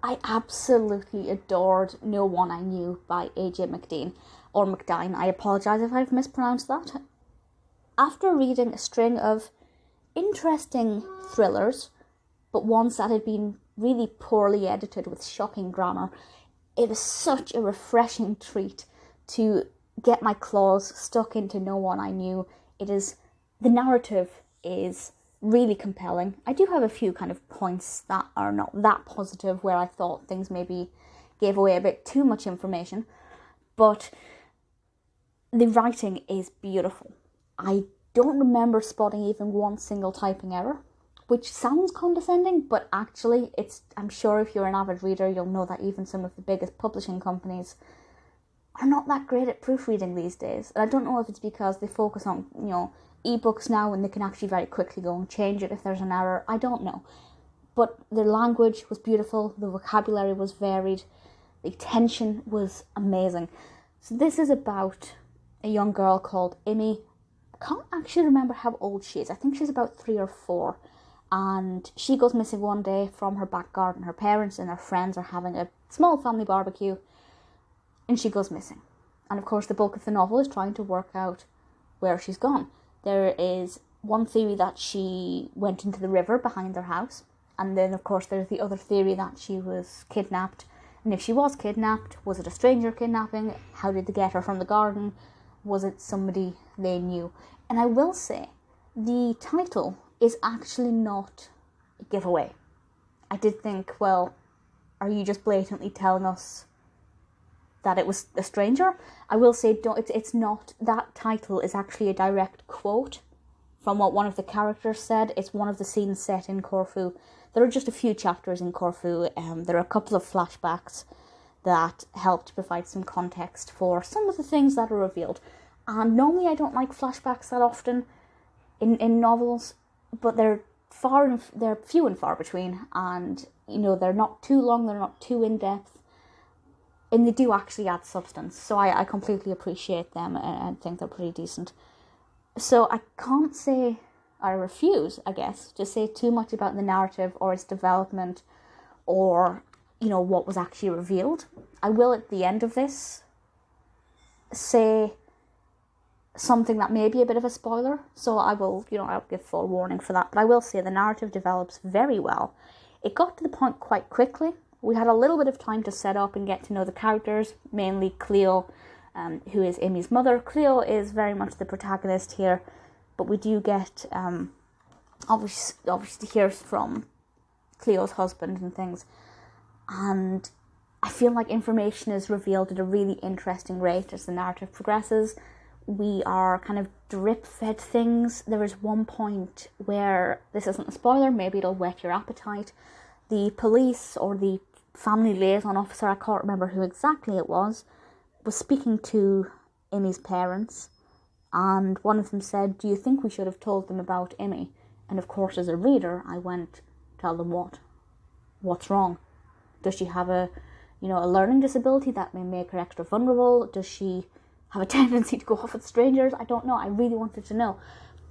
I absolutely adored No One I Knew by AJ McDean, or McDine. I apologise if I've mispronounced that. After reading a string of interesting thrillers, but ones that had been really poorly edited with shocking grammar, it was such a refreshing treat to get my claws stuck into No One I Knew. The narrative is really compelling. I do have a few kind of points that are not that positive, where I thought things maybe gave away a bit too much information, but the writing is beautiful. I don't remember spotting even one single typing error, which sounds condescending, but actually I'm sure if you're an avid reader, you'll know that even some of the biggest publishing companies are not that great at proofreading these days. And I don't know if it's because they focus on, ebooks now, and they can actually very quickly go and change it if there's an error. I don't know. But their language was beautiful, the vocabulary was varied, the tension was amazing. So this is about a young girl called Amy. I can't actually remember how old she is. I think she's about 3 or 4. And she goes missing one day from her back garden. Her parents and her friends are having a small family barbecue, and she goes missing. And of course the bulk of the novel is trying to work out where she's gone. There is one theory that she went into the river behind their house, and then of course there's the other theory that she was kidnapped. And if she was kidnapped, was it a stranger kidnapping? How did they get her from the garden? Was it somebody they knew? And I will say, the title is actually not a giveaway. I did think, well, are you just blatantly telling us that it was a stranger? I will say, it's not. That title is actually a direct quote from what one of the characters said. It's one of the scenes set in Corfu. There are just a few chapters in Corfu. There are a couple of flashbacks that help to provide some context for some of the things that are revealed. And normally I don't like flashbacks that often in novels, but they're few and far between, and they're not too long, they're not too in depth, and they do actually add substance. So I completely appreciate them, and think they're pretty decent. So I can't say, I refuse, I guess, to say too much about the narrative or its development, or what was actually revealed. I will at the end of this say something that may be a bit of a spoiler, so I will, I'll give full warning for that. But I will say the narrative develops very well. It got to the point quite quickly. We had a little bit of time to set up and get to know the characters, mainly Cleo, who is Amy's mother. Cleo is very much the protagonist here, but we do get obviously hear from Cleo's husband and things, and I feel like information is revealed at a really interesting rate as the narrative progresses. We are kind of drip-fed things. There is one point where, this isn't a spoiler, maybe it'll whet your appetite, the police or the family liaison officer, I can't remember who exactly it was speaking to Amy's parents, and one of them said, "Do you think we should have told them about Amy?" And of course, as a reader, I went, "Tell them what? What's wrong? Does she have a learning disability that may make her extra vulnerable? Does she have a tendency to go off with strangers? I don't know." I really wanted to know.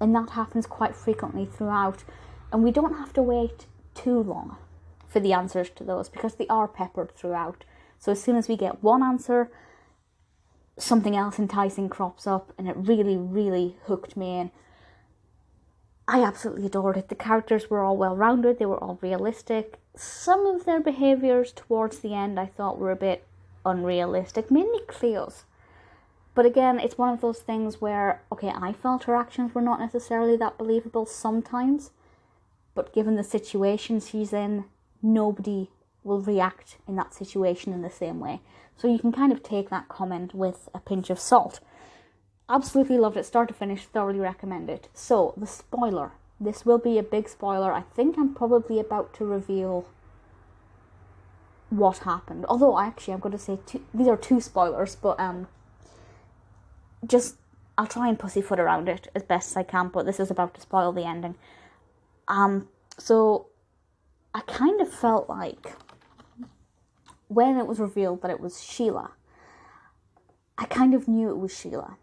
And that happens quite frequently throughout. And we don't have to wait too long for the answers to those, because they are peppered throughout. So as soon as we get one answer, something else enticing crops up, and it really, really hooked me in. I absolutely adored it. The characters were all well-rounded. They were all realistic. Some of their behaviours towards the end I thought were a bit unrealistic, mainly Cleo's. But again, it's one of those things where, okay, I felt her actions were not necessarily that believable sometimes, but given the situation she's in, nobody will react in that situation in the same way. So you can kind of take that comment with a pinch of salt. Absolutely loved it, start to finish, thoroughly recommend it. So, the spoiler. This will be a big spoiler. I think I'm probably about to reveal what happened. Although, I'm going to say these are 2 spoilers, but I'll try and pussyfoot around it as best as I can, but this is about to spoil the ending. So I kind of felt like when it was revealed that it was Sheila, I kind of knew it was Sheila.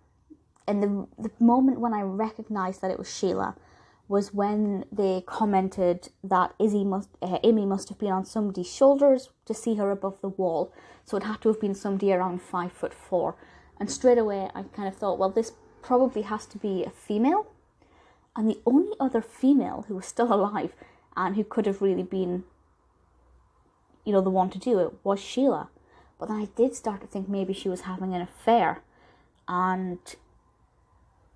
And the moment when I recognised that it was Sheila was when they commented that Amy must have been on somebody's shoulders to see her above the wall. So it had to have been somebody around 5'4". And straight away I kind of thought, well, this probably has to be a female. And the only other female who was still alive and who could have really been, the one to do it was Sheila. But then I did start to think maybe she was having an affair, and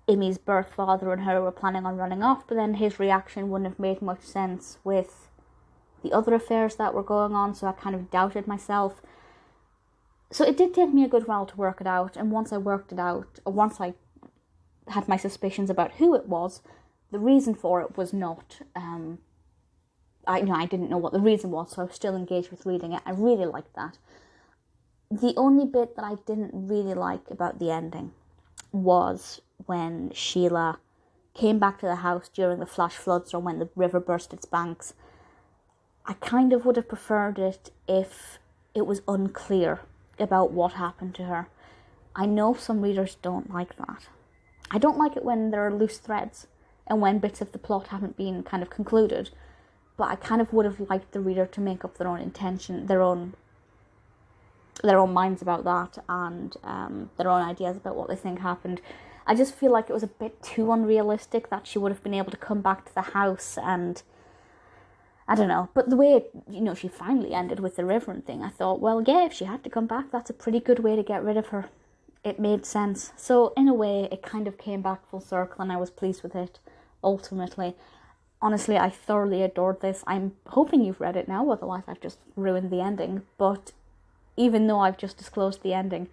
Amy's birth father and her were planning on running off, but then his reaction wouldn't have made much sense with the other affairs that were going on, so I kind of doubted myself. So it did take me a good while to work it out, and once I worked it out, or once I had my suspicions about who it was, the reason for it was not, I didn't know what the reason was, so I was still engaged with reading it. I really liked that. The only bit that I didn't really like about the ending was when Sheila came back to the house during the flash floods or when the river burst its banks. I kind of would have preferred it if it was unclear about what happened to her. I know some readers don't like that. I don't like it when there are loose threads and when bits of the plot haven't been kind of concluded, but I kind of would have liked the reader to make up their own intention, their own minds about that, and their own ideas about what they think happened. I just feel like it was a bit too unrealistic that she would have been able to come back to the house, and I don't know. But the way, she finally ended with the Reverend thing, I thought, well, yeah, if she had to come back, that's a pretty good way to get rid of her. It made sense. So in a way, it kind of came back full circle, and I was pleased with it, ultimately. Honestly, I thoroughly adored this. I'm hoping you've read it now, otherwise I've just ruined the ending. But even though I've just disclosed the ending,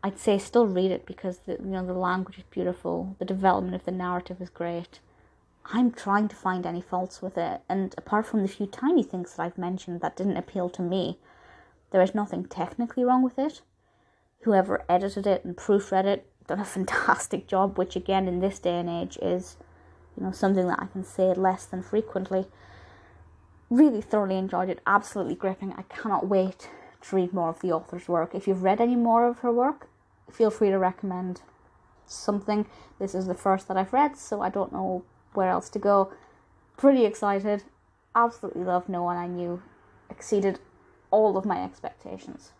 I'd say still read it because the language is beautiful, the development of the narrative is great. I'm trying to find any faults with it, and apart from the few tiny things that I've mentioned that didn't appeal to me, there is nothing technically wrong with it. Whoever edited it and proofread it done a fantastic job, which again in this day and age is something that I can say less than frequently. Really thoroughly enjoyed it, absolutely gripping. I cannot wait to read more of the author's work. If you've read any more of her work, feel free to recommend something. This is the first that I've read, so I don't know where else to go. Pretty excited. Absolutely loved No One I Knew. Exceeded all of my expectations.